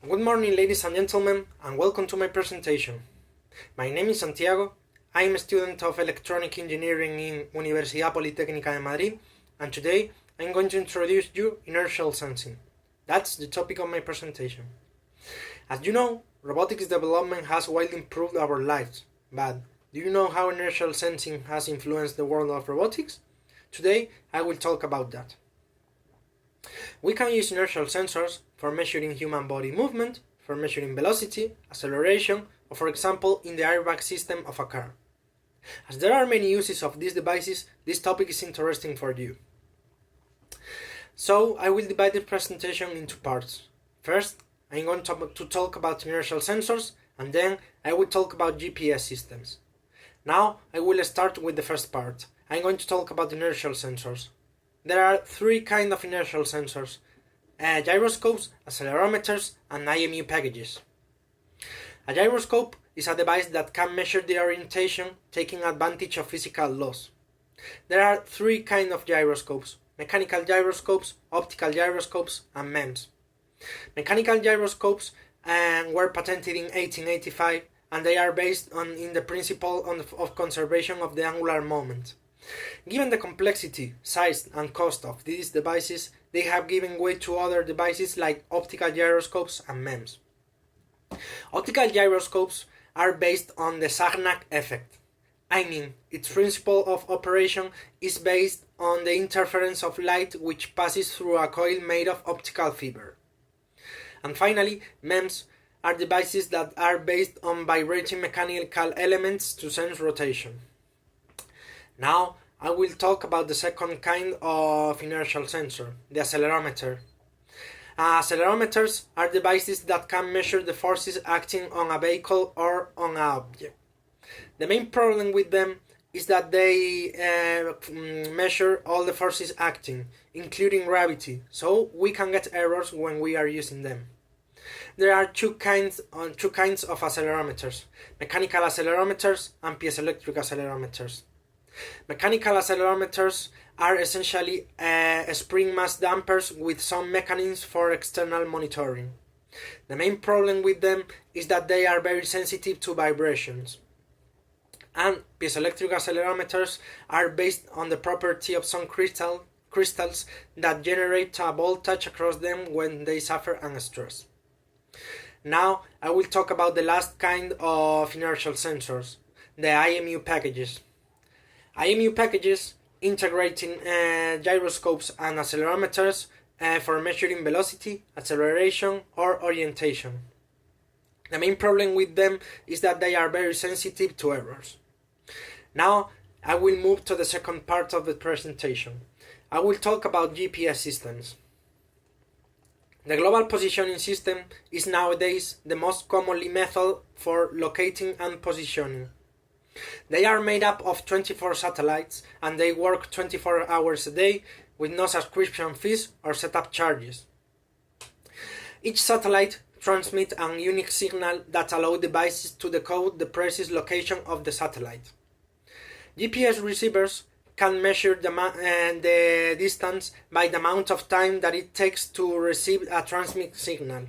Good morning, ladies and gentlemen, and welcome to my presentation. My name is Santiago. I am a student of electronic engineering in Universidad Politécnica de Madrid, and today I'm going to introduce you inertial sensing. That's the topic of my presentation. As you know, robotics development has widely improved our lives, but do you know how inertial sensing has influenced the world of robotics? Today I will talk about that. We can use inertial sensors for measuring human body movement, for measuring velocity, acceleration, or for example in the airbag system of a car. As there are many uses of these devices, this topic is interesting for you. So I will divide the presentation into parts. First, I'm going to talk about inertial sensors, and then I will talk about GPS systems. Now I will start with the first part. I'm going to talk about inertial sensors. There are three kinds of inertial sensors: gyroscopes, accelerometers, and IMU packages. A gyroscope is a device that can measure the orientation taking advantage of physical laws. There are three kinds of gyroscopes: mechanical gyroscopes, optical gyroscopes, and MEMS. Mechanical gyroscopes were patented in 1885, and they are based in the principle of conservation of the angular moment. Given the complexity, size, and cost of these devices, they have given way to other devices like optical gyroscopes and MEMS. Optical gyroscopes are based on the Sagnac effect. Its principle of operation is based on the interference of light which passes through a coil made of optical fiber. And finally, MEMS are devices that are based on vibrating mechanical elements to sense rotation. Now I will talk about the second kind of inertial sensor, the accelerometer. Accelerometers are devices that can measure the forces acting on a vehicle or on an object. The main problem with them is that they measure all the forces acting, including gravity, so we can get errors when we are using them. There are two kinds of accelerometers: mechanical accelerometers and piezoelectric accelerometers. Mechanical accelerometers are essentially spring mass dampers with some mechanisms for external monitoring. The main problem with them is that they are very sensitive to vibrations. And piezoelectric accelerometers are based on the property of some crystals that generate a voltage across them when they suffer a stress. Now I will talk about the last kind of inertial sensors, the IMU packages. IMU packages integrating gyroscopes and accelerometers for measuring velocity, acceleration, or orientation. The main problem with them is that they are very sensitive to errors. Now I will move to the second part of the presentation. I will talk about GPS systems. The global positioning system is nowadays the most commonly method for locating and positioning. They are made up of 24 satellites, and they work 24 hours a day with no subscription fees or setup charges. Each satellite transmits a unique signal that allows devices to decode the precise location of the satellite. GPS receivers can measure the distance by the amount of time that it takes to receive a transmit signal.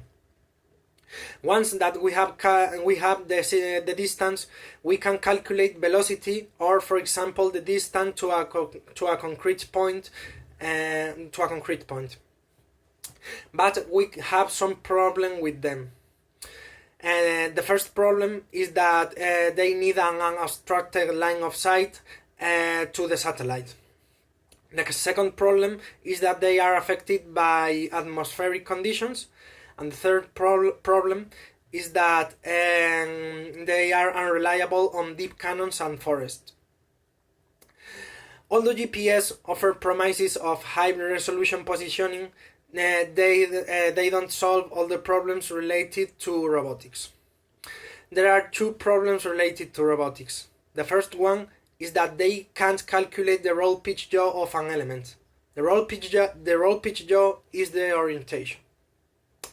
Once that we have the distance, we can calculate velocity, or for example the distance to a concrete point. But we have some problem with them. The first problem is that they need an unobstructed line of sight to the satellite. The second problem is that they are affected by atmospheric conditions. And the third problem is that they are unreliable on deep canyons and forests. Although GPS offer promises of high resolution positioning, they don't solve all the problems related to robotics. There are two problems related to robotics. The first one is that they can't calculate the roll pitch yaw of an element. The roll pitch yaw is the orientation.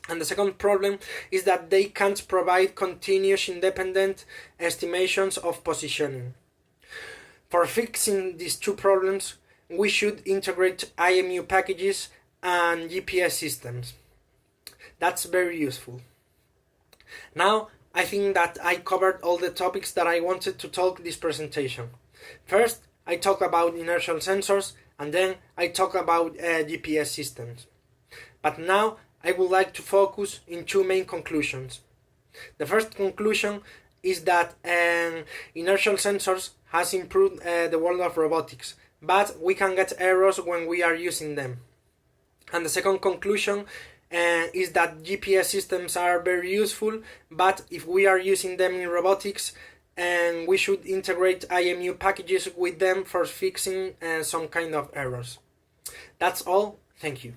And the second problem is that they can't provide continuous independent estimations of positioning. For fixing these two problems, we should integrate IMU packages and GPS systems. That's very useful. Now, I think that I covered all the topics that I wanted to talk this presentation. First, I talk about inertial sensors, and then I talk about GPS systems. But now, I would like to focus in two main conclusions. The first conclusion is that inertial sensors has improved the world of robotics, but we can get errors when we are using them. And the second conclusion is that GPS systems are very useful, but if we are using them in robotics, we should integrate IMU packages with them for fixing some kind of errors. That's all. Thank you.